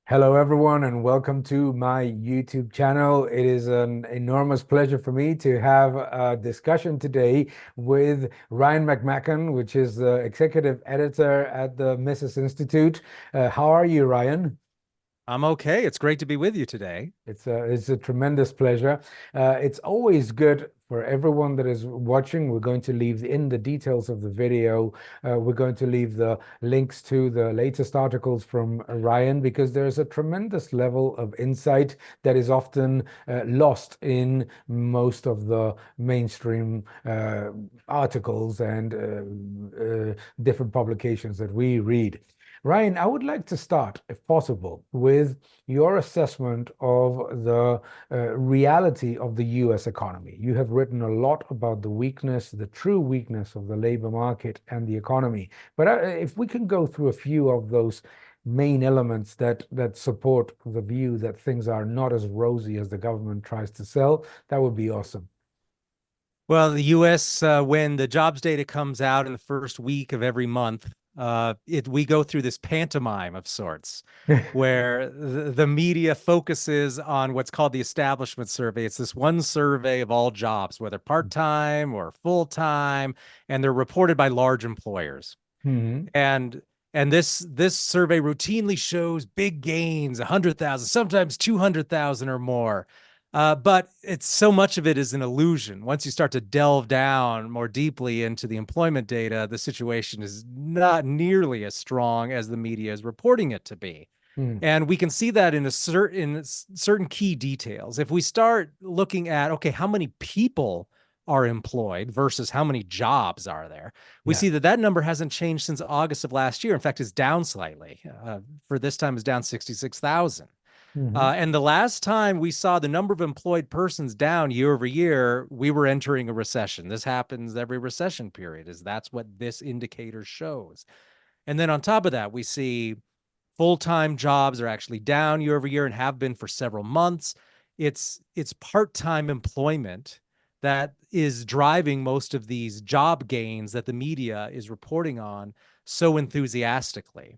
Hello, everyone, and welcome to my YouTube channel. It is an enormous pleasure for me to have a discussion today with Ryan McMaken, which is the executive editor at the Mises Institute. How are you, Ryan? I'm okay. It's great to be with you today. It's a tremendous pleasure. It's always good for everyone that is watching. We're going to leave in the details of the video. We're going to leave the links to the latest articles from Ryan because there's a tremendous level of insight that is often lost in most of the mainstream articles and different publications that we read. Ryan, I would like to start, if possible, with your assessment of the reality of the US economy. You have written a lot about the weakness, the true weakness of the labor market and the economy. But if we can go through a few of those main elements that support the view that things are not as rosy as the government tries to sell, that would be awesome. Well, the US, when the jobs data comes out in the first week of every month, we go through this pantomime of sorts where the media focuses on what's called the establishment survey. It's this one survey of all jobs, whether part-time or full-time, and they're reported by large employers. Hmm. And this survey routinely shows big gains, 100,000, sometimes 200,000 or more. But it's so much of it is an illusion. Once you start to delve down more deeply into the employment data, the situation is not nearly as strong as the media is reporting it to be. Hmm. And we can see that in certain key details. If we start looking at, okay, how many people are employed versus how many jobs are there, we Yeah. see that that number hasn't changed since August of last year. In fact, it's down slightly. For this time, it's down 66,000. Hmm. And the last time we saw the number of employed persons down year over year, we were entering a recession. This happens every recession period, is that's what this indicator shows. And then on top of that, we see full-time jobs are actually down year over year and have been for several months. It's part-time employment that is driving most of these job gains that the media is reporting on so enthusiastically.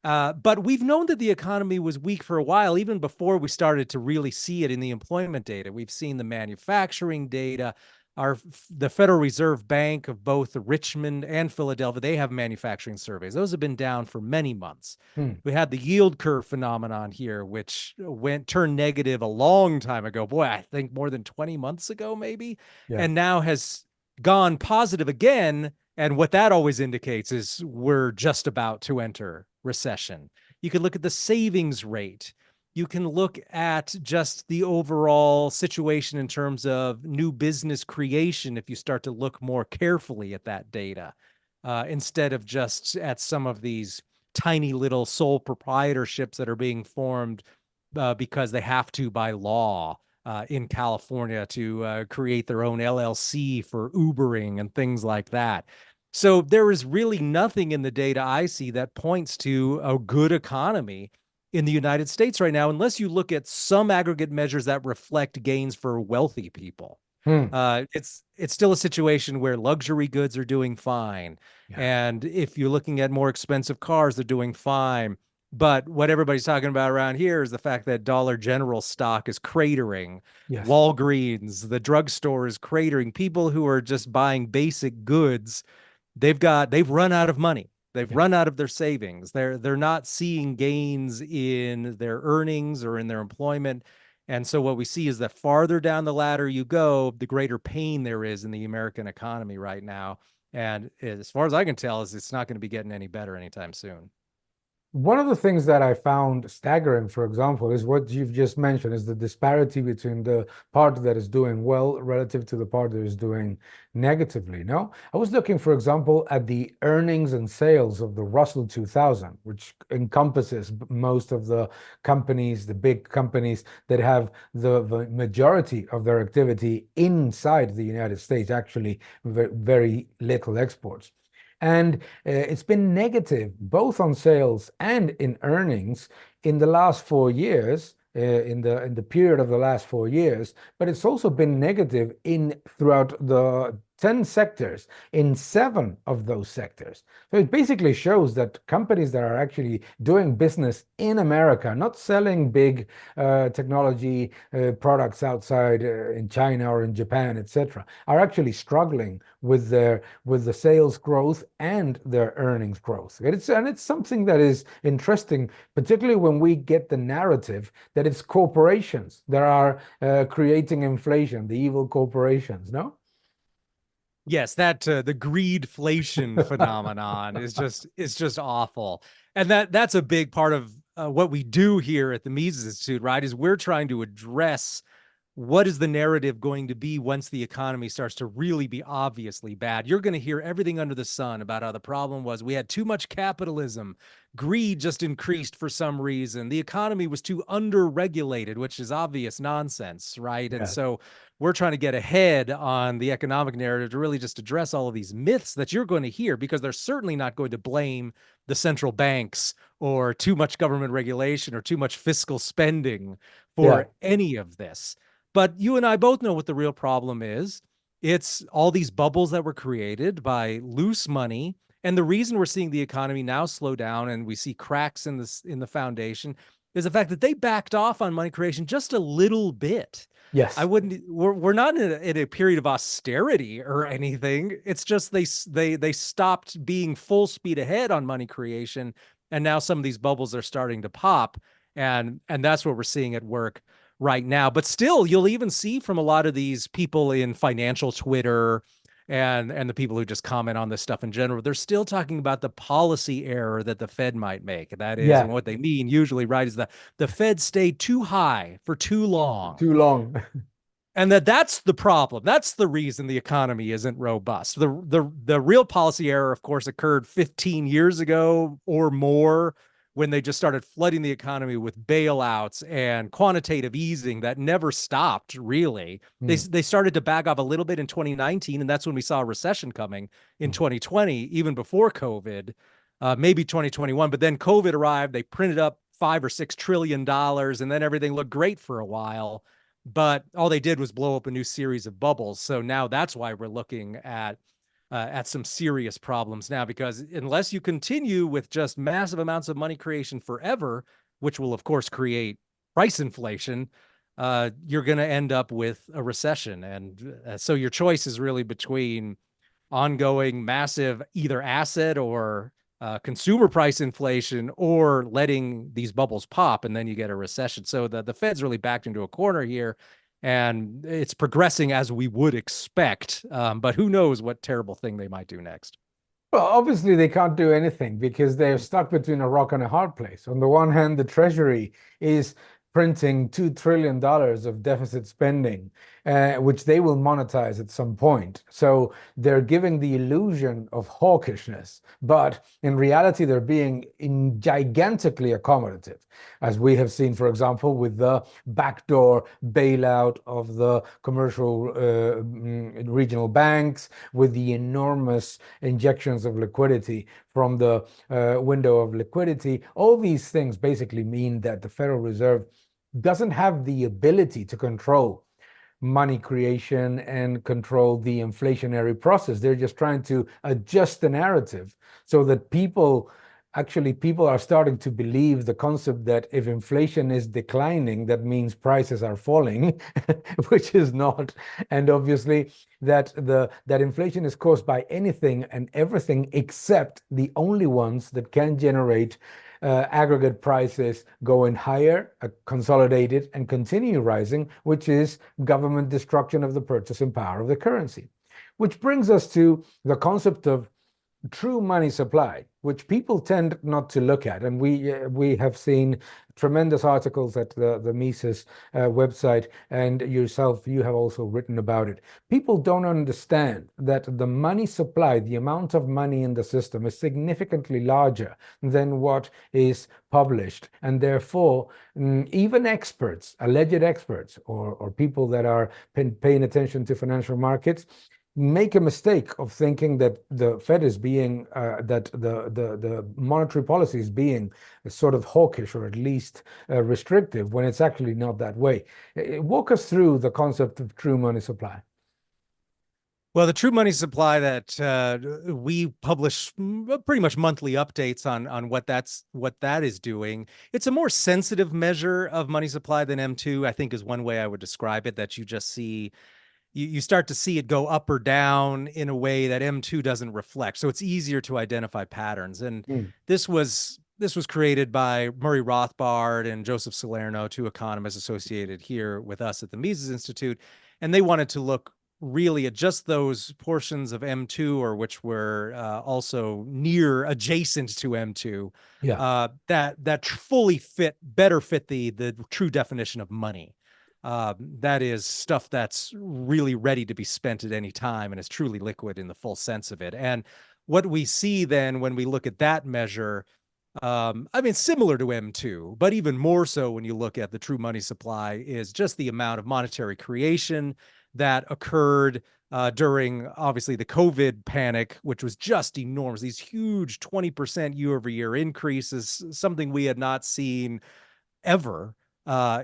But we've known that the economy was weak for a while, even before we started to really see it in the employment data. We've seen the manufacturing data. The Federal Reserve Bank of both Richmond and Philadelphia, they have manufacturing surveys. Those have been down for many months. Hmm. We had the yield curve phenomenon here, which turned negative a long time ago. Boy, I think more than 20 months ago, maybe, Yeah. and now has gone positive again. And what that always indicates is we're just about to enter recession. You can look at the savings rate. You can look at just the overall situation in terms of new business creation if you start to look more carefully at that data, instead of just at some of these tiny little sole proprietorships that are being formed because they have to by law in California to create their own LLC for Ubering and things like that. So there is really nothing in the data I see that points to a good economy in the United States right now, unless you look at some aggregate measures that reflect gains for wealthy people. Hmm. It's still a situation where luxury goods are doing fine, Yeah. and if you're looking at more expensive cars, they're doing fine. But what everybody's talking about around here is the fact that Dollar General stock is cratering. Yes. Walgreens, the drugstore is cratering. People who are just buying basic goods, they've run out of money. They've Yeah. run out of their savings. They're not seeing gains in their earnings or in their employment. And so what we see is that farther down the ladder you go, the greater pain there is in the American economy right now. And as far as I can tell, is it's not going to be getting any better anytime soon. One of the things that I found staggering, for example, is what you've just mentioned, is the disparity between the part that is doing well relative to the part that is doing negatively. No, I was looking, for example, at the earnings and sales of the Russell 2000, which encompasses most of the companies, the big companies that have the majority of their activity inside the United States, actually very little exports. And it's been negative both on sales and in earnings in the last 4 years, in the period of the last 4 years. But it's also been negative in throughout the 10 sectors in 7 of those sectors. So it basically shows that companies that are actually doing business in America, not selling big technology products outside in China or in Japan, etc., are actually struggling with the sales growth and their earnings growth. It's something that is interesting, particularly when we get the narrative that it's corporations that are creating inflation, the evil corporations, no? Yes, that the greedflation phenomenon is just awful, and that's a big part of what we do here at the Mises Institute, right? Is we're trying to address what is the narrative going to be once the economy starts to really be obviously bad. You're going to hear everything under the sun about how the problem was we had too much capitalism, greed just increased for some reason, the economy was too under-regulated, which is obvious nonsense, right? And Yeah. so we're trying to get ahead on the economic narrative to really just address all of these myths that you're going to hear, because they're certainly not going to blame the central banks or too much government regulation or too much fiscal spending Yeah. for any of this. But you and I both know what the real problem is. It's all these bubbles that were created by loose money. And the reason we're seeing the economy now slow down and we see cracks in the foundation is the fact that they backed off on money creation just a little bit. I Yes. wouldn't. We're not in a period of austerity or anything. It's just they stopped being full speed ahead on money creation, and now some of these bubbles are starting to pop, and that's what we're seeing at work right now. But still, you'll even see from a lot of these people in financial Twitter and the people who just comment on this stuff in general, they're still talking about the policy error that the Fed might make. That is, and Yeah. what they mean usually, right, is the Fed stayed too high for too long. Too long. And that's the problem. That's the reason the economy isn't robust. The real policy error, of course, occurred 15 years ago or more, when they just started flooding the economy with bailouts and quantitative easing that never stopped, really. Mm. They started to back off a little bit in 2019, and that's when we saw a recession coming in 2020, even before COVID, maybe 2021. But then COVID arrived, they printed up $5 or $6 trillion, and then everything looked great for a while. But all they did was blow up a new series of bubbles. So now that's why we're looking at some serious problems now, because unless you continue with just massive amounts of money creation forever, which will of course create price inflation, you're going to end up with a recession. And so your choice is really between ongoing massive either asset or consumer price inflation, or letting these bubbles pop, and then you get a recession. So the Fed's really backed into a corner here, and it's progressing as we would expect. But who knows what terrible thing they might do next. Well, obviously they can't do anything because they're stuck between a rock and a hard place. On the one hand, the Treasury is printing $2 trillion of deficit spending, which they will monetize at some point. So they're giving the illusion of hawkishness, but in reality, they're being gigantically accommodative, as we have seen, for example, with the backdoor bailout of the commercial regional banks, with the enormous injections of liquidity from the window of liquidity. All these things basically mean that the Federal Reserve doesn't have the ability to control money creation and control the inflationary process. They're just trying to adjust the narrative so that people are starting to believe the concept that if inflation is declining, that means prices are falling, which is not. And obviously that inflation is caused by anything and everything except the only ones that can generate aggregate prices going higher, consolidated, and continue rising, which is government destruction of the purchasing power of the currency. Which brings us to the concept of true money supply, which people tend not to look at. And we have seen tremendous articles at the Mises website, and yourself, you have also written about it. People don't understand that the money supply, the amount of money in the system, is significantly larger than what is published. And therefore, even experts, alleged experts, or people that are paying attention to financial markets, make a mistake of thinking that the Fed is being that the monetary policy is being sort of hawkish, or at least restrictive, when it's actually not that way. Walk us through the concept of true money supply. Well, the true money supply that we publish pretty much monthly updates on what that is doing. It's a more sensitive measure of money supply than M2, I think is one way I would describe it, that you just see you start to see it go up or down in a way that M2 doesn't reflect. So it's easier to identify patterns. And Mm. this was created by Murray Rothbard and Joseph Salerno, two economists associated here with us at the Mises Institute. And they wanted to look really at just those portions of M2, or which were also near adjacent to M2, Yeah, that fully better fit the true definition of money. That is stuff that's really ready to be spent at any time and is truly liquid in the full sense of it. And what we see then when we look at that measure, I mean, similar to M2, but even more so when you look at the true money supply, is just the amount of monetary creation that occurred during, obviously, the COVID panic, which was just enormous. These huge 20% year over year increases, something we had not seen ever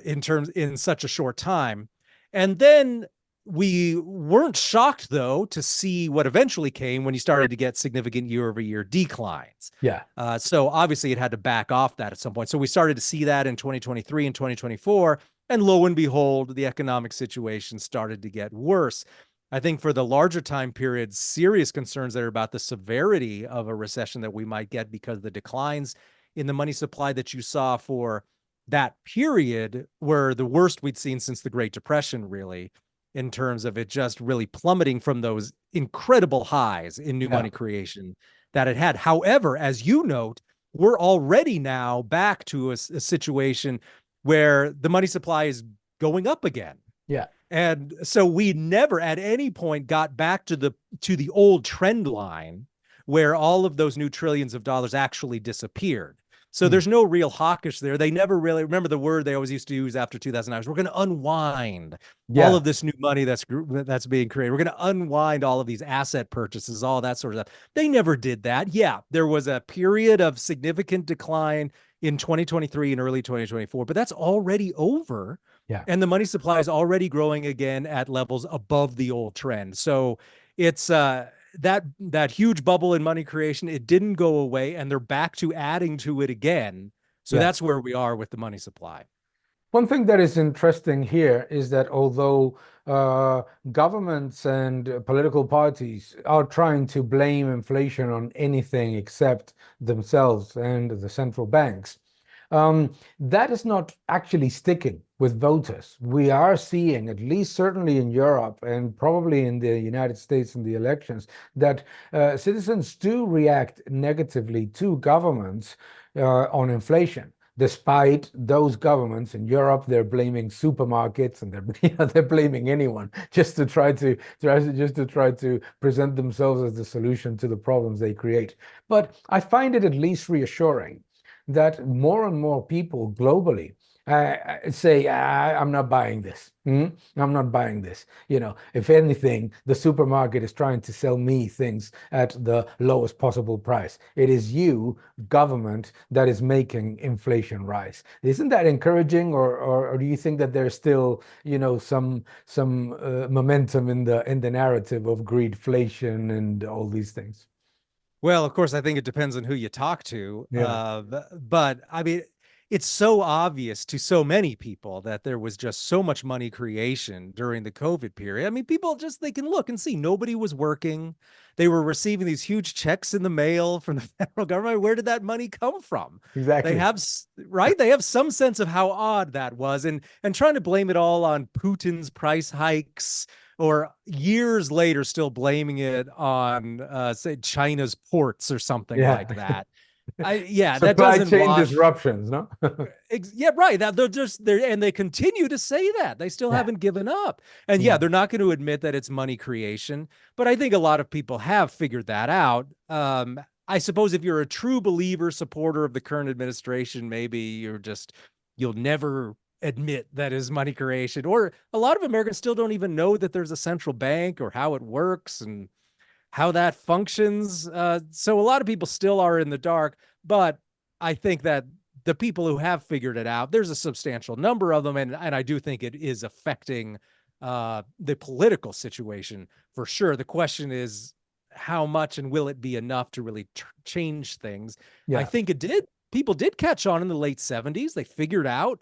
in such a short time. And then we weren't shocked, though, to see what eventually came when you started to get significant year over year declines. yeah, So obviously it had to back off that at some point. So we started to see that in 2023 and 2024. And lo and behold, the economic situation started to get worse. I think for the larger time periods, serious concerns that are about the severity of a recession that we might get because the declines in the money supply that you saw for that period were the worst we'd seen since the Great Depression, really, in terms of it just really plummeting from those incredible highs in new yeah, money creation that it had. However, as you note, we're already now back to a situation where the money supply is going up again. yeah, And so we never at any point got back to the old trend line where all of those new trillions of dollars actually disappeared. So mm, there's no real hawkish there. They never really remember the word they always used to use after 2009. We're going to unwind all yeah, of this new money that's being created. We're going to unwind all of these asset purchases, all that sort of stuff. They never did that. Yeah, there was a period of significant decline in 2023 and early 2024, but that's already over. yeah. And the money supply is already growing again at levels above the old trend. So it's that huge bubble in money creation, it didn't go away, and they're back to adding to it again. So Yeah. that's where we are with the money supply. One thing that is interesting here is that although governments and political parties are trying to blame inflation on anything except themselves and the central banks, that is not actually sticking with voters. We are seeing, at least certainly in Europe and probably in the United States in the elections, that citizens do react negatively to governments on inflation. Despite those governments in Europe, they're blaming supermarkets and they're blaming anyone just to try to present themselves as the solution to the problems they create. But I find it at least reassuring that more and more people globally say, I'm not buying this. I'm not buying this. If anything, the supermarket is trying to sell me things at the lowest possible price. It is you, government, that is making inflation rise. Isn't that encouraging, or do you think that there's still, some momentum in the narrative of greedflation and all these things? Well, of course, I think it depends on who you talk to. Yeah, But I mean, it's so obvious to so many people that there was just so much money creation during the COVID period. I mean, people just, they can look and see nobody was working. They were receiving these huge checks in the mail from the federal government. Where did that money come from? They exactly. have, right? They have some sense of how odd that was, and trying to blame it all on Putin's price hikes, or years later still blaming it on say China's ports or something Yeah. like that. Yeah, that Supply doesn't chain wash. disruptions, no? Yeah, right. That they're just there, and they continue to say that they still Yeah, haven't given up. And yeah, yeah, they're not going to admit that it's money creation, but I think a lot of people have figured that out. I suppose if you're a true believer, supporter of the current administration, maybe you'll never admit that is money creation. Or a lot of Americans still don't even know that there's a central bank or how it works and how that functions. So a lot of people still are in the dark, but I think that the people who have figured it out, there's a substantial number of them, and I do think it is affecting the political situation for sure. The question is how much and will it be enough to really change things? I Yeah. think it did. People did catch on in the late 70s. They figured out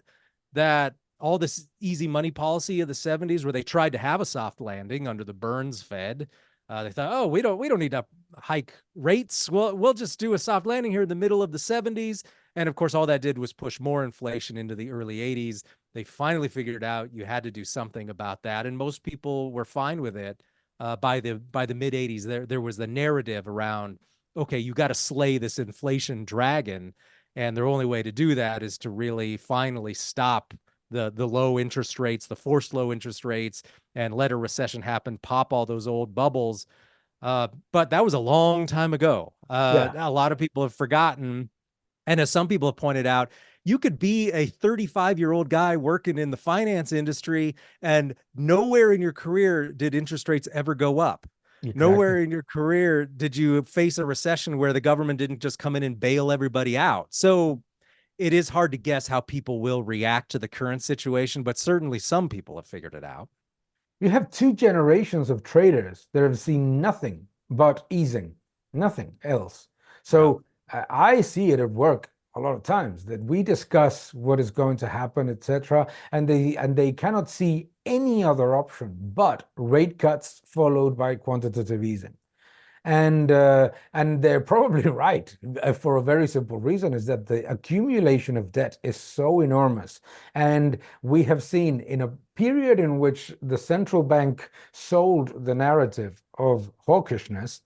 that all this easy money policy of the 70s, where they tried to have a soft landing under the Burns Fed, they thought, oh, we don't need to hike rates. We'll just do a soft landing here in the middle of the 70s. And of course, all that did was push more inflation into the early 80s. They finally figured out you had to do something about that, and most people were fine with it. By the mid 80s, there was the narrative around, okay, you got to slay this inflation dragon, and their only way to do that is to really finally stop the low interest rates, the forced low interest rates, and let a recession happen, pop all those old bubbles. But that was a long time ago. Yeah. A lot of people have forgotten. And as some people have pointed out, you could be a 35-year-old guy working in the finance industry, and nowhere in your career did interest rates ever go up. Exactly. Nowhere in your career did you face a recession where the government didn't just come in and bail everybody out. So it is hard to guess how people will react to the current situation, but certainly some people have figured it out. You have two generations of traders that have seen nothing but easing, nothing else. Yeah. So I see it at work a lot of times that we discuss what is going to happen, etc., and they cannot see any other option but rate cuts followed by quantitative easing. And they're probably right for a very simple reason is that the accumulation of debt is so enormous. And we have seen in a period in which the central bank sold the narrative of hawkishness,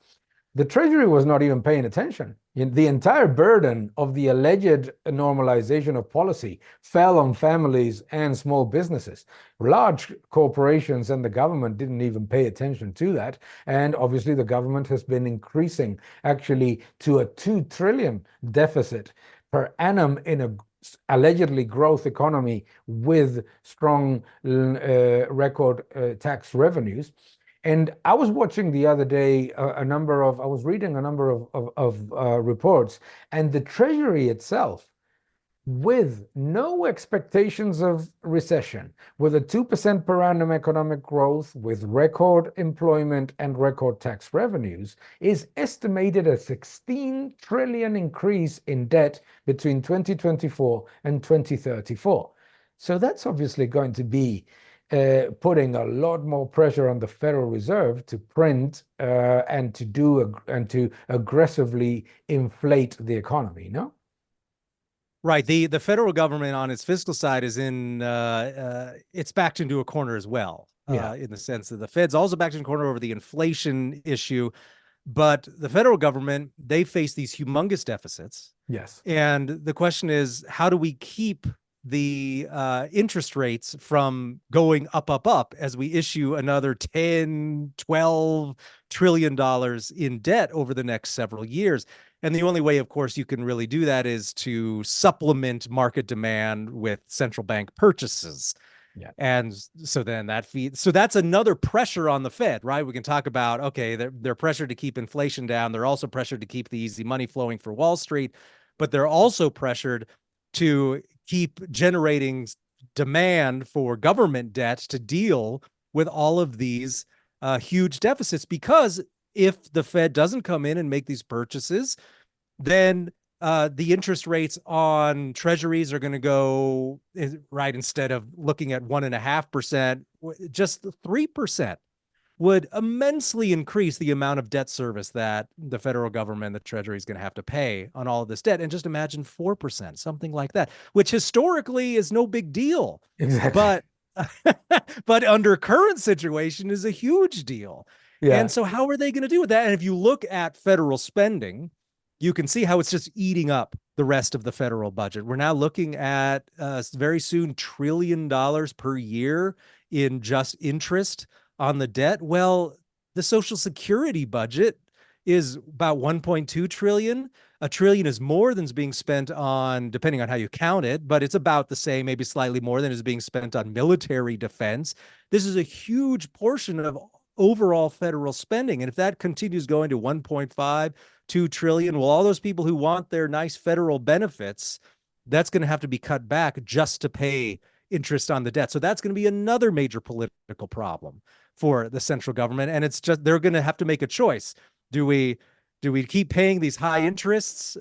the Treasury was not even paying attention. The entire burden of the alleged normalization of policy fell on families and small businesses. Large corporations and the government didn't even pay attention to that. And obviously, the government has been increasing actually to a 2 trillion deficit per annum in a allegedly growth economy with strong record tax revenues. And I was watching the other day I was reading a number of reports, and the Treasury itself, with no expectations of recession, with a 2% per annum economic growth, with record employment and record tax revenues, is estimated a 16 trillion increase in debt between 2024 and 2034. So that's obviously going to be putting a lot more pressure on the Federal Reserve to print and to aggressively inflate the economy, no? Right. The federal government on its fiscal side is it's backed into a corner as well, Yeah. in the sense that the Fed's also backed in a corner over the inflation issue. But the federal government, they face these humongous deficits. Yes. And the question is, how do we keep the interest rates from going up as we issue another 10, 12 trillion dollars in debt over the next several years? And the only way, of course, you can really do that is to supplement market demand with central bank purchases. Yeah. And so then so that's another pressure on the Fed, right? We can talk about, okay, they're pressured to keep inflation down. They're also pressured to keep the easy money flowing for Wall Street, but they're also pressured to keep generating demand for government debt to deal with all of these huge deficits. Because if the Fed doesn't come in and make these purchases, then the interest rates on treasuries are going to go right. Instead of looking at 1.5%, just 3% would immensely increase the amount of debt service that the federal government, the Treasury, is going to have to pay on all of this debt. And just imagine 4%, something like that, which historically is no big deal. Exactly. But but under current situation is a huge deal. Yeah. And so how are they going to do with that? And if you look at federal spending, you can see how it's just eating up the rest of the federal budget. We're now looking at very soon $1 trillion per year in just interest on the debt. Well, the Social Security budget is about 1.2 trillion. A trillion is more than is being spent on, depending on how you count it, but it's about the same, maybe slightly more than is being spent on military defense. This is a huge portion of overall federal spending. And if that continues going to 1.5, 2 trillion, well, all those people who want their nice federal benefits, that's going to have to be cut back just to pay interest on the debt. So that's going to be another major political problem for the central government. And it's just, they're going to have to make a choice. Do we keep paying these high interests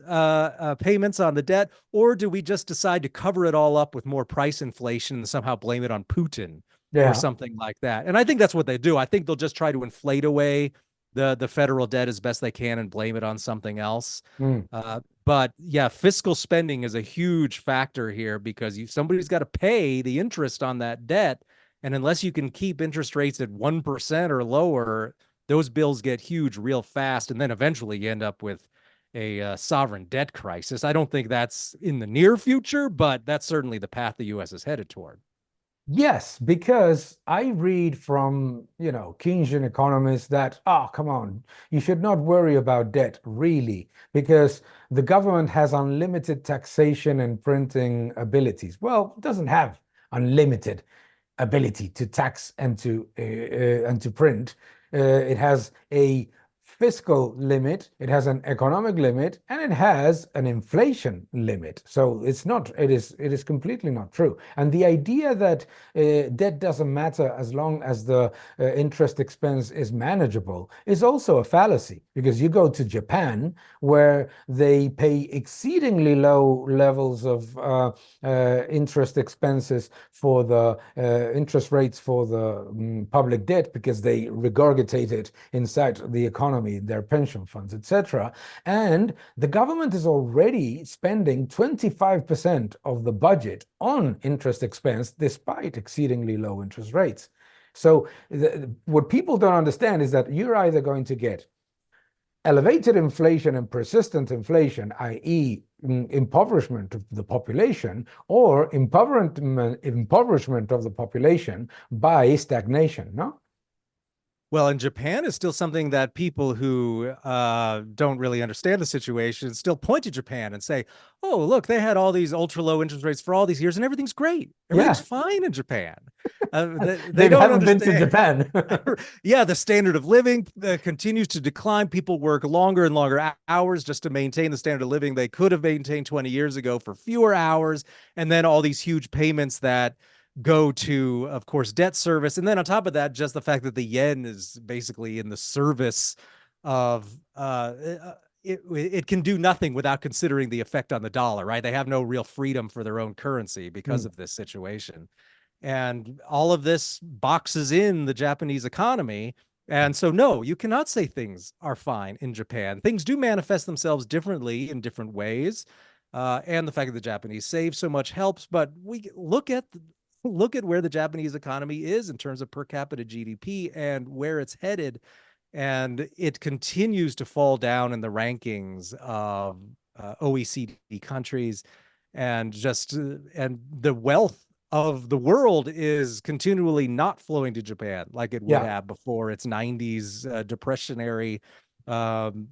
payments on the debt, or do we just decide to cover it all up with more price inflation and somehow blame it on Putin or Yeah. something like that? And I think that's what they do. I think they'll just try to inflate away the federal debt as best they can and blame it on something else. Mm. But yeah, fiscal spending is a huge factor here because somebody's got to pay the interest on that debt. And unless you can keep interest rates at 1% or lower, those bills get huge real fast. And then eventually you end up with a sovereign debt crisis. I don't think that's in the near future, but that's certainly the path the US is headed toward. Yes, because I read from, Keynesian economists that, oh, come on, you should not worry about debt, really, because the government has unlimited taxation and printing abilities. Well, it doesn't have unlimited ability to tax and to print. It has a fiscal limit, it has an economic limit, and it has an inflation limit. So it is completely not true. And the idea that debt doesn't matter as long as the interest expense is manageable is also a fallacy, because you go to Japan, where they pay exceedingly low levels of interest expenses for the interest rates for the public debt, because they regurgitate it inside the economy, their pension funds, etc. And the government is already spending 25% of the budget on interest expense despite exceedingly low interest rates. So what people don't understand is that you're either going to get elevated inflation and persistent inflation, i.e., impoverishment of the population, or impoverishment of the population by stagnation, no? Well, in Japan is still something that people who don't really understand the situation still point to Japan and say, oh, look, they had all these ultra low interest rates for all these years and everything's great. Everything's Yeah, fine in Japan. They they don't haven't been to understand. Japan. Yeah, the standard of living continues to decline. People work longer and longer hours just to maintain the standard of living they could have maintained 20 years ago for fewer hours. And then all these huge payments that go to, of course, debt service. And then on top of that, just the fact that the yen is basically in the service of it can do nothing without considering the effect on the dollar, right? They have no real freedom for their own currency because of this situation. And all of this boxes in the Japanese economy. And so, no, you cannot say things are fine in Japan. Things do manifest themselves differently in different ways. And the fact that the Japanese save so much helps. But we look at where the Japanese economy is in terms of per capita GDP and where it's headed. And it continues to fall down in the rankings of OECD countries, and and the wealth of the world is continually not flowing to Japan like it would Yeah. have before its 90s depressionary um,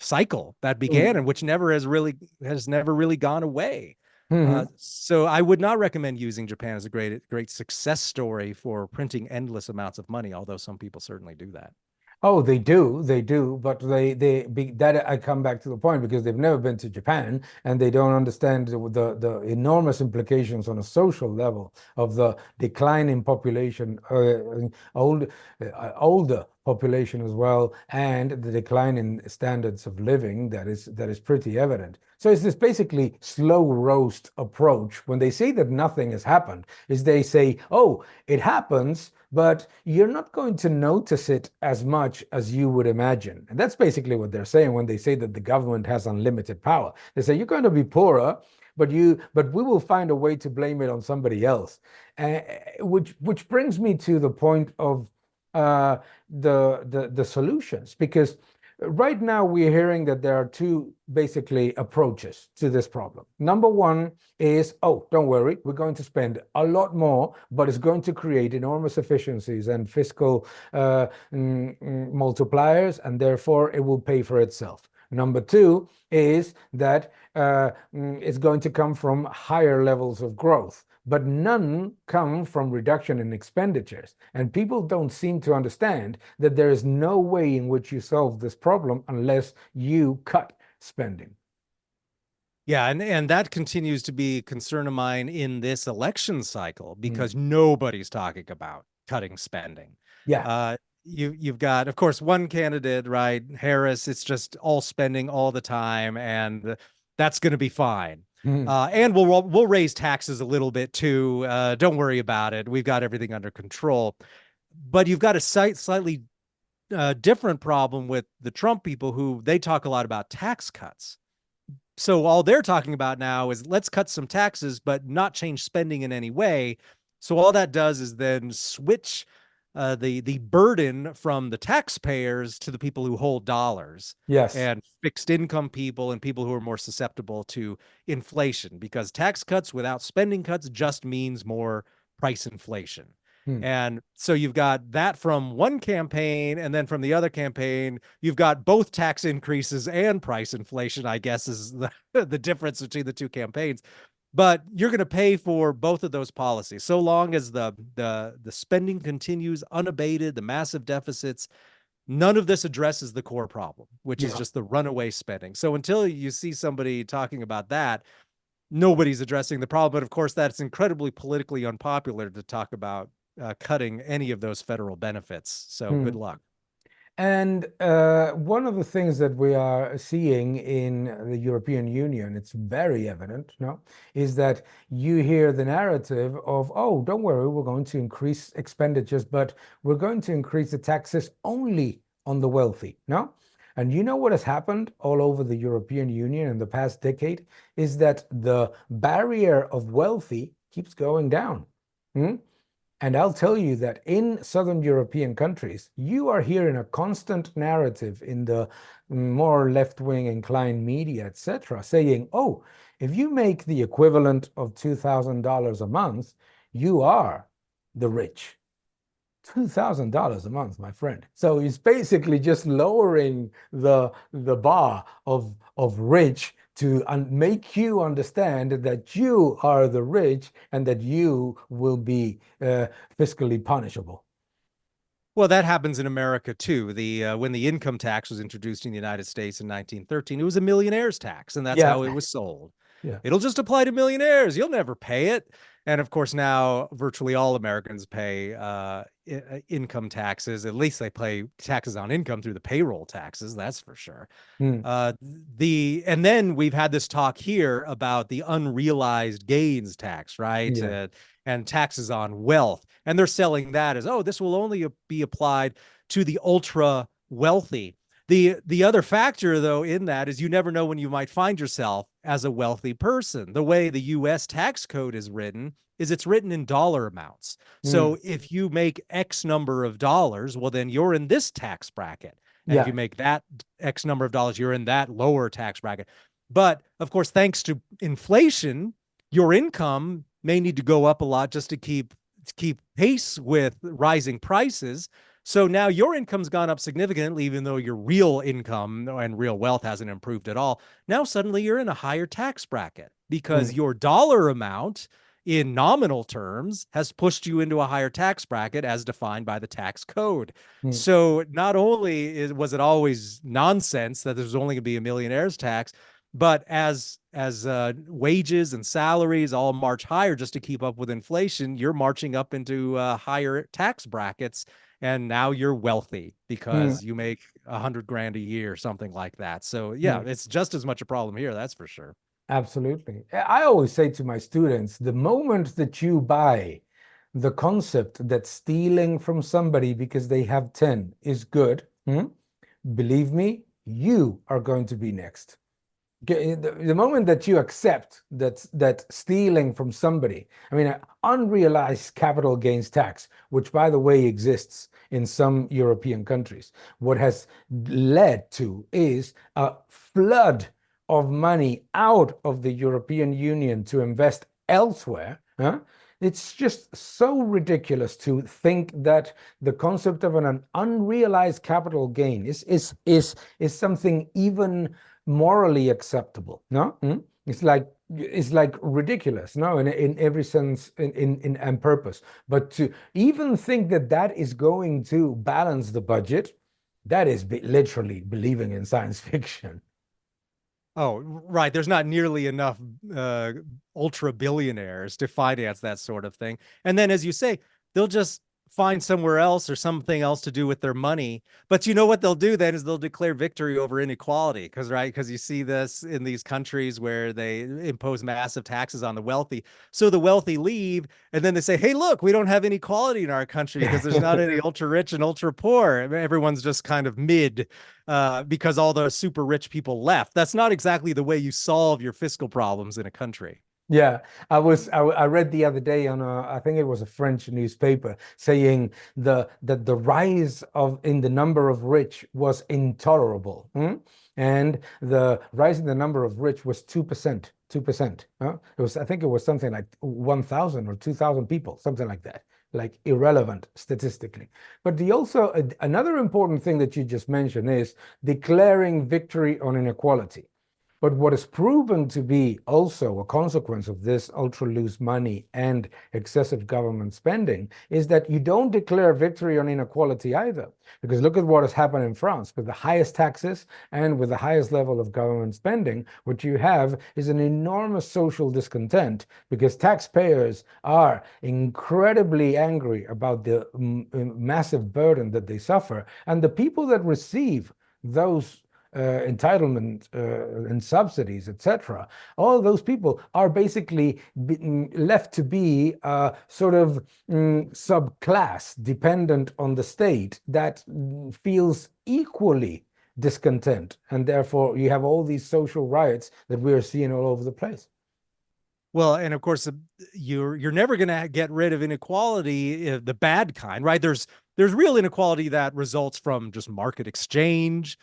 cycle that began, and which has never really gone away. Mm-hmm. So I would not recommend using Japan as a great success story for printing endless amounts of money, although some people certainly do that. Oh, they do, but that I come back to the point, because they've never been to Japan and they don't understand the enormous implications on a social level of the decline in population, older population as well, and the decline in standards of living that is pretty evident. So it's this basically slow roast approach. When they say that nothing has happened, is they say, oh, it happens, but you're not going to notice it as much as you would imagine. And that's basically what they're saying when they say that the government has unlimited power. They say you're going to be poorer, but we will find a way to blame it on somebody else. Which brings me to the point of the solutions, because right now we're hearing that there are two basically approaches to this problem. Number one is, oh, don't worry, we're going to spend a lot more, but it's going to create enormous efficiencies and fiscal multipliers, and therefore it will pay for itself. Number two is that it's going to come from higher levels of growth, but none come from reduction in expenditures. And people don't seem to understand that there is no way in which you solve this problem unless you cut spending. Yeah, and that continues to be a concern of mine in this election cycle Mm. because nobody's talking about cutting spending. Yeah. You've got, of course, one candidate, right? Harris, it's just all spending all the time, and that's going to be fine. Mm. And we'll raise taxes a little bit too. Don't worry about it. We've got everything under control. But you've got a slightly different problem with the Trump people who they talk a lot about tax cuts. So all they're talking about now is let's cut some taxes, but not change spending in any way. So all that does is then switch the burden from the taxpayers to the people who hold dollars Yes. and fixed income people and people who are more susceptible to inflation, because tax cuts without spending cuts just means more price inflation. Mm. And so you've got that from one campaign, and then from the other campaign, you've got both tax increases and price inflation, I guess is the difference between the two campaigns. But you're going to pay for both of those policies so long as the spending continues unabated, the massive deficits. None of this addresses the core problem, which is Yeah. just the runaway spending. So until you see somebody talking about that, nobody's addressing the problem. But of course, that's incredibly politically unpopular to talk about cutting any of those federal benefits. So good Mm. luck. And one of the things that we are seeing in the European Union, it's very evident, no, is that you hear the narrative of, oh, don't worry, we're going to increase expenditures, but we're going to increase the taxes only on the wealthy, no? And you know what has happened all over the European Union in the past decade is that the barrier of wealthy keeps going down. Hmm? And I'll tell you that in Southern European countries, you are hearing a constant narrative in the more left-wing inclined media, etc., saying, oh, if you make the equivalent of $2,000 a month, you are the rich. $2,000 a month, my friend. So it's basically just lowering the bar of rich to make you understand that you are the rich and that you will be fiscally punishable. Well, that happens in America too. The when the income tax was introduced in the United States in 1913, it was a millionaire's tax, and that's Yeah, how it was sold. yeah, It'll just apply to millionaires. You'll never pay it. And of course, now virtually all Americans pay income taxes. At least they pay taxes on income through the payroll taxes. That's for sure. mm, And then we've had this talk here about the unrealized gains tax, right? yeah, And taxes on wealth. And they're selling that as, oh, this will only be applied to the ultra wealthy. The other factor, though, in that is you never know when you might find yourself as a wealthy person. The way the US tax code is written is it's written in dollar amounts. mm, So if you make X number of dollars, well, then you're in this tax bracket. And if yeah, you make that X number of dollars, you're in that lower tax bracket. But of course, thanks to inflation, your income may need to go up a lot just to keep pace with rising prices. So now your income's gone up significantly, even though your real income and real wealth hasn't improved at all. Now suddenly you're in a higher tax bracket because mm, your dollar amount in nominal terms has pushed you into a higher tax bracket as defined by the tax code. mm, So not only was it always nonsense that there's only going to be a millionaire's tax, but as wages and salaries all march higher just to keep up with inflation, you're marching up into higher tax brackets, and now you're wealthy mm, because you make 100 grand a year, something like that. So yeah, mm. it's just as much a problem here, that's for sure. Absolutely. I always say to my students, the moment that you buy the concept that stealing from somebody because they have 10 is good, believe me, you are going to be next. The moment that you accept that stealing from somebody, I mean, unrealized capital gains tax, which by the way exists in some European countries, what has led to is a flood of money out of the European Union to invest elsewhere. Huh? It's just so ridiculous to think that the concept of an unrealized capital gain is something even morally acceptable. No, it's like ridiculous. No, in every sense, in and purpose. But to even think that that is going to balance the budget, that is literally believing in science fiction. Oh, right. There's not nearly enough uh, ultra billionaires to finance that sort of thing. And then, as you say, they'll just find somewhere else or something else to do with their money. But you know what they'll do then is they'll declare victory over inequality. Because you see this in these countries where they impose massive taxes on the wealthy. So the wealthy leave, and then they say, hey, look, we don't have inequality in our country because there's not any ultra rich and ultra poor. Everyone's just kind of mid because all the super rich people left. That's not exactly the way you solve your fiscal problems in a country. Yeah, I read the other day on I think it was a French newspaper saying that the rise of in the number of rich was intolerable. And the rise in the number of rich was 2%, 2%. It was, I think it was something like 1,000 or 2,000 people, something like that, like irrelevant statistically. But the also another important thing that you just mentioned is declaring victory on inequality. But what is proven to be also a consequence of this ultra loose money and excessive government spending is that you don't declare victory on inequality either. Because look at what has happened in France with the highest taxes and with the highest level of government spending. What you have is an enormous social discontent because taxpayers are incredibly angry about the massive burden that they suffer. And the people that receive those entitlement and subsidies, etc. All those people are basically left to be sort of subclass dependent on the state that feels equally discontent. And therefore, you have all these social riots that we are seeing all over the place. Well, and of course, you're never going to get rid of inequality, the bad kind, right? There's real inequality that results from just market exchange,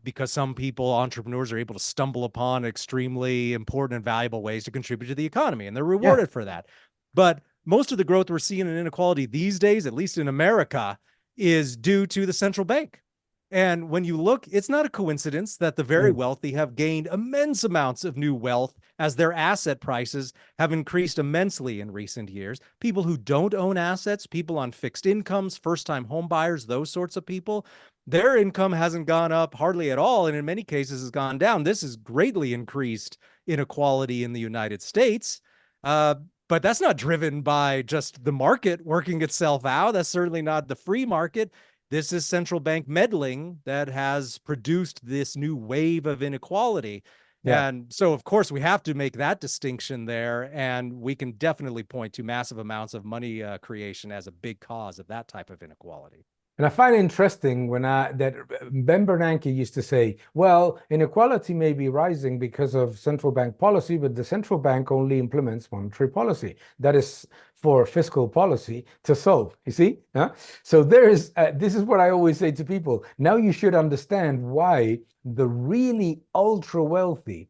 because some people, entrepreneurs, are able to stumble upon extremely important and valuable ways to contribute to the economy, and they're Yeah. rewarded for that. But most of the growth we're seeing in inequality these days, at least in America, is due to the central bank. And when you look, it's not a coincidence that the very Mm. wealthy have gained immense amounts of new wealth as their asset prices have increased immensely in recent years. People who don't own assets, people on fixed incomes, first-time home buyers, those sorts of people, their income hasn't gone up hardly at all, and in many cases has gone down. This has greatly increased inequality in the United States. Uh, but that's not driven by just the market working itself out. That's certainly not the free market. This is central bank meddling that has produced this new wave of inequality. Yeah. And so, of course, we have to make that distinction there. And we can definitely point to massive amounts of money creation as a big cause of that type of inequality. And I find it interesting when that Ben Bernanke used to say, well, inequality may be rising because of central bank policy, but the central bank only implements monetary policy. That is for fiscal policy to solve. You see? Huh? So this is what I always say to people. Now you should understand why the really ultra wealthy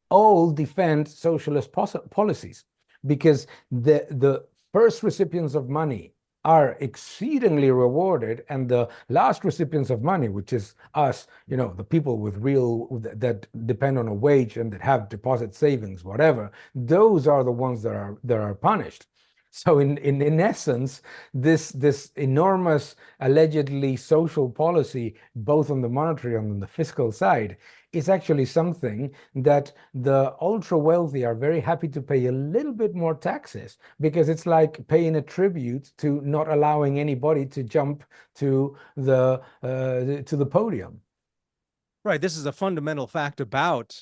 all defend socialist policies, because the first recipients of money are exceedingly rewarded, and the last recipients of money, which is us, the people with real that depend on a wage and that have deposit savings, whatever, those are the ones that are punished. So in essence, this enormous allegedly social policy, both on the monetary and on the fiscal side, is actually something that the ultra wealthy are very happy to pay a little bit more taxes, because it's like paying a tribute to not allowing anybody to jump to the podium. Right. This is a fundamental fact about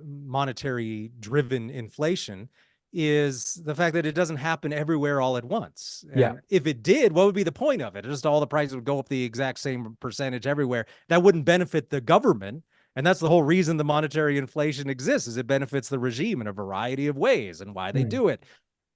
monetary driven inflation is the fact that it doesn't happen everywhere all at once. Yeah. And if it did, what would be the point of it? Just all the prices would go up the exact same percentage everywhere. That wouldn't benefit the government. And that's the whole reason the monetary inflation exists, is it benefits the regime in a variety of ways and why they Mm. do it.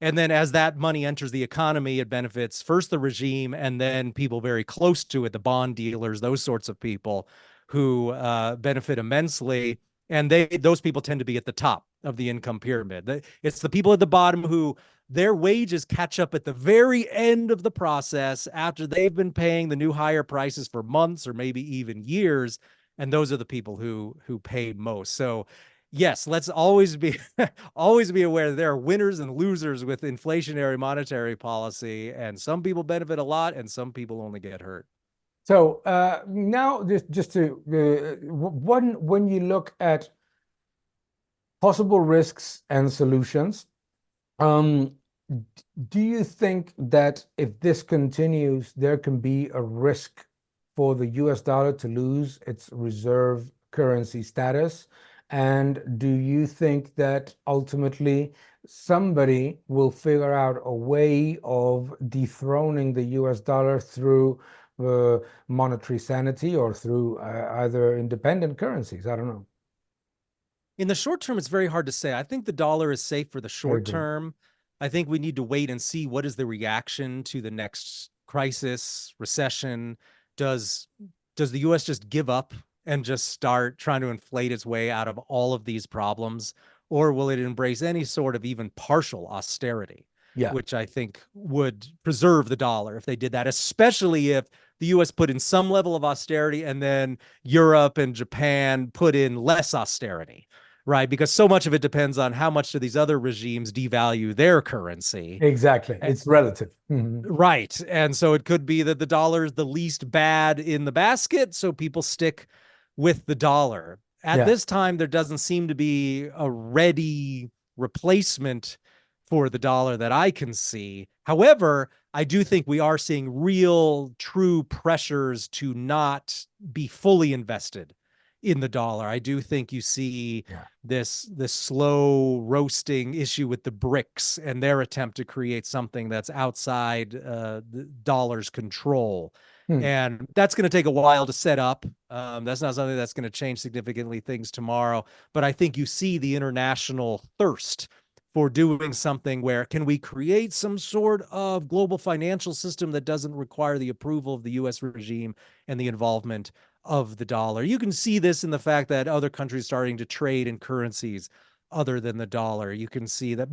And then as that money enters the economy, it benefits first the regime and then people very close to it, the bond dealers, those sorts of people who benefit immensely. And those people tend to be at the top of the income pyramid. It's the people at the bottom who their wages catch up at the very end of the process after they've been paying the new higher prices for months or maybe even years. And those are the people who pay most. So yes, let's always be always be aware that there are winners and losers with inflationary monetary policy, and some people benefit a lot and some people only get hurt. So now, just to when you look at possible risks and solutions. Um, do you think that if this continues, there can be a risk for the US dollar to lose its reserve currency status? And do you think that ultimately somebody will figure out a way of dethroning the US dollar through monetary sanity or through either independent currencies? I don't know. In the short term, it's very hard to say. I think the dollar is safe for the I short agree. term. I think we need to wait and see what is the reaction to the next crisis, recession. Does does the US just give up and just start trying to inflate its way out of all of these problems? Or will it embrace any sort of even partial austerity, Yeah, which I think would preserve the dollar if they did that, especially if the US put in some level of austerity and then Europe and Japan put in less austerity, right? Because so much of it depends on how much do these other regimes devalue their currency. exactly. It's relative. Mhm. Right. And so it could be that the dollar is the least bad in the basket, so people stick with the dollar. At Yeah. this time, there doesn't seem to be a ready replacement for the dollar that I can see. However, I do think we are seeing real, true pressures to not be fully invested in the dollar. I do think you see Yeah. this slow roasting issue with the BRICS and their attempt to create something that's outside the dollar's control. Hmm. And that's going to take a while to set up. That's not something that's going to change significantly things tomorrow. But I think you see the international thirst for doing something where can we create some sort of global financial system that doesn't require the approval of the US regime and the involvement of the dollar. You can see this in the fact that other countries starting to trade in currencies other than the dollar. You can see that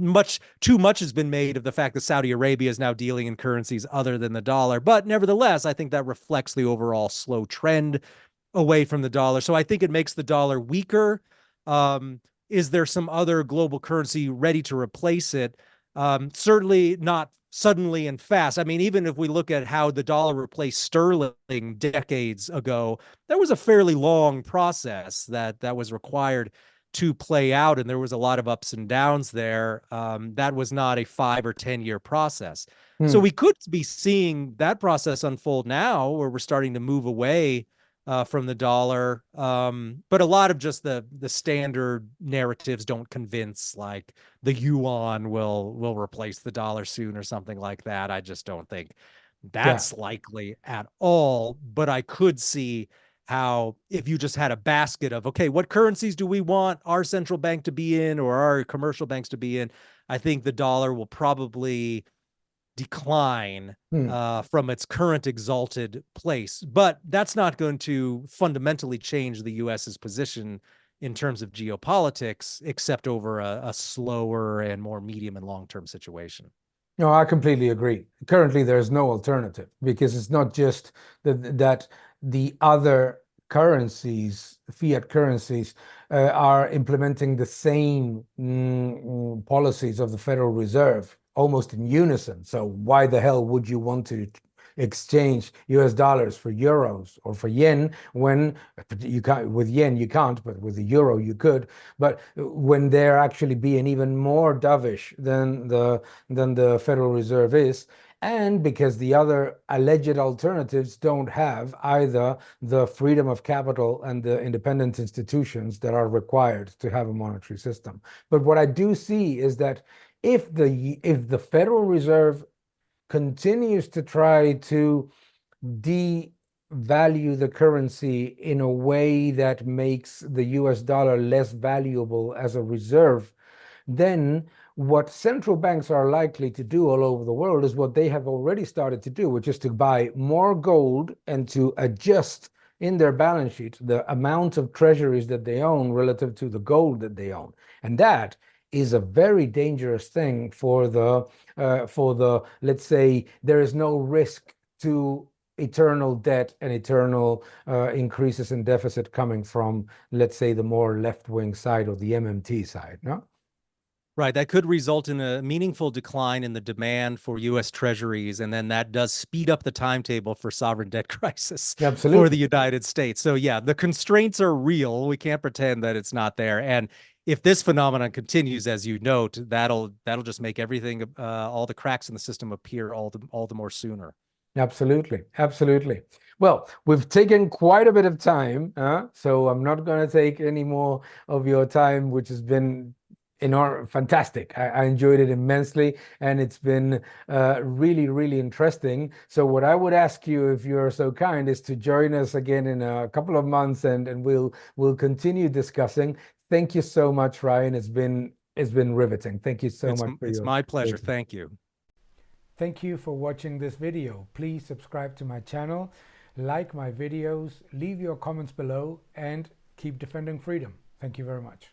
too much has been made of the fact that Saudi Arabia is now dealing in currencies other than the dollar. But nevertheless, I think that reflects the overall slow trend away from the dollar. So I think it makes the dollar weaker. Um, is there some other global currency ready to replace it? Certainly not suddenly and fast. I mean, even if we look at how the dollar replaced sterling decades ago, there was a fairly long process that was required to play out, and there was a lot of ups and downs there. That was not a 5 or 10 year process. So Hmm. we could be seeing that process unfold now, where we're starting to move away from the dollar. But a lot of just the standard narratives don't convince, like the yuan will replace the dollar soon or something like that. I just don't think Yeah. that's likely at all. But I could see how if you just had a basket of, okay, what currencies do we want our central bank to be in or our commercial banks to be in? I think the dollar will probably decline Hmm. from its current exalted place. But that's not going to fundamentally change the US's position in terms of geopolitics, except over a slower and more medium and long term situation. No, I completely agree. Currently, there's no alternative because it's not just that the other currencies, fiat currencies, are implementing the same policies of the Federal Reserve almost in unison. So why the hell would you want to exchange US dollars for euros or for yen when you can't, with yen you can't, but with the euro you could. But when they're actually being even more dovish than the Federal Reserve is, and because the other alleged alternatives don't have either the freedom of capital and the independent institutions that are required to have a monetary system. But what I do see is that if the Federal Reserve continues to try to devalue the currency in a way that makes the US dollar less valuable as a reserve, then what central banks are likely to do all over the world is what they have already started to do, which is to buy more gold and to adjust in their balance sheet the amount of treasuries that they own relative to the gold that they own. And that is a very dangerous thing for the, let's say, there is no risk to eternal debt and eternal increases in deficit coming from, let's say, the more left-wing side or the MMT side, no? Right. That could result in a meaningful decline in the demand for US treasuries. And then that does speed up the timetable for sovereign debt crisis for the Absolutely. United States. So, yeah, the constraints are real. We can't pretend that it's not there. And if this phenomenon continues, as you note, that'll just make everything, all the cracks in the system appear all the more sooner. Absolutely, absolutely. Well, we've taken quite a bit of time, so I'm not going to take any more of your time, which has been fantastic. I enjoyed it immensely, and it's been really, really interesting. So what I would ask you, if you're so kind, is to join us again in a couple of months, and we'll continue discussing. Thank you so much, Ryan. It's been riveting. Thank you so much for It's your my pleasure. Thank you. Thank you for watching this video. Please subscribe to my channel, like my videos, leave your comments below, and keep defending freedom. Thank you very much.